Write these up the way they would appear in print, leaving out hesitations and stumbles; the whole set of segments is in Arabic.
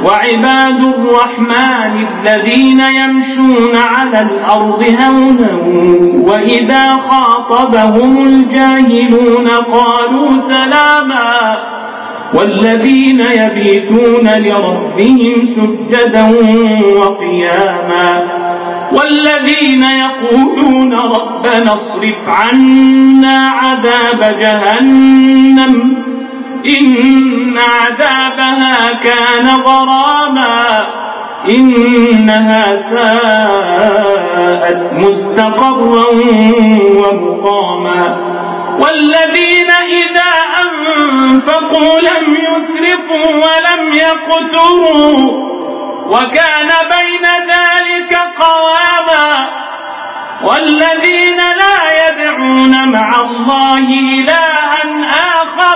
وعباد الرحمن الذين يمشون على الأرض هونا وإذا خاطبهم الجاهلون قالوا سلاما والذين يبيتون لربهم سجدا وقياما والذين يقولون ربنا اصرف عنا عذاب جهنم إن عذابها كان غراما إنها ساءت مستقرا ومقاما والذين إذا أنفقوا لم يسرفوا ولم يقتروا وكان بين ذلك قواما والذين لا يدعون مع الله إلها آخر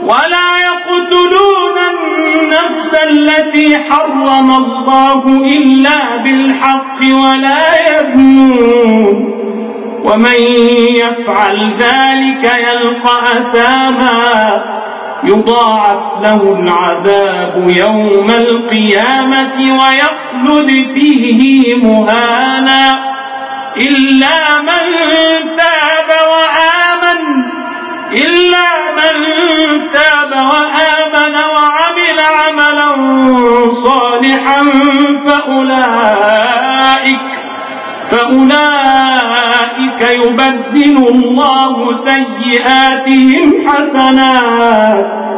ولا يقتلون النفس التي حرم الله إلا بالحق ولا يزنون ومن يفعل ذلك يلقى أثاما يضاعف له العذاب يوم القيامة ويخلد فيه مهانا إلا من تاب وعمل عملا صالحا فأولئك يبدل الله سيئاتهم حسنات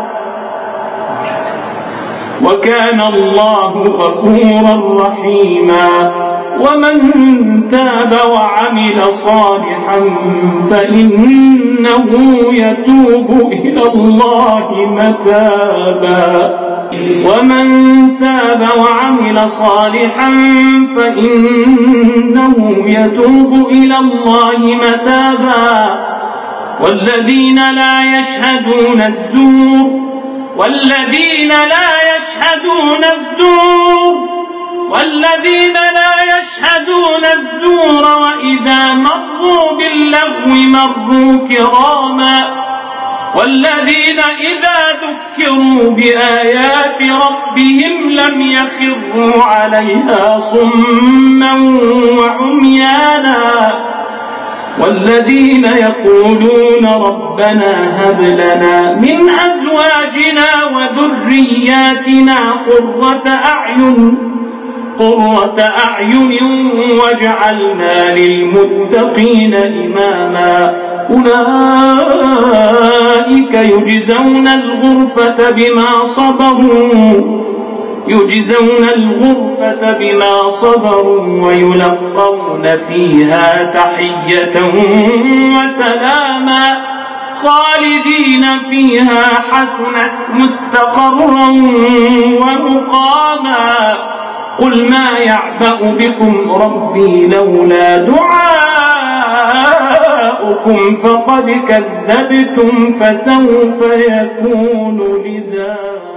وكان الله غفورا رحيما ومن تاب وعمل صالحا فإنه يتوب إلى الله متابا والذين لا يشهدون الزور وإذا مروا باللغو مروا كراما والذين إذا ذكروا بآيات ربهم لم يخروا عليها صما وعميانا والذين يقولون ربنا هب لنا من أزواجنا وذرياتنا قرة أعين واجعلنا للمتقين إماما أولئك يجزون الغرفة بما صبروا ويلقون فيها تحية وسلاما خالدين فيها حسنت مستقرا ومقاما قل ما يعبأ بكم ربي لولا دعاؤكم فقد كذبتم فسوف يكون لزاما.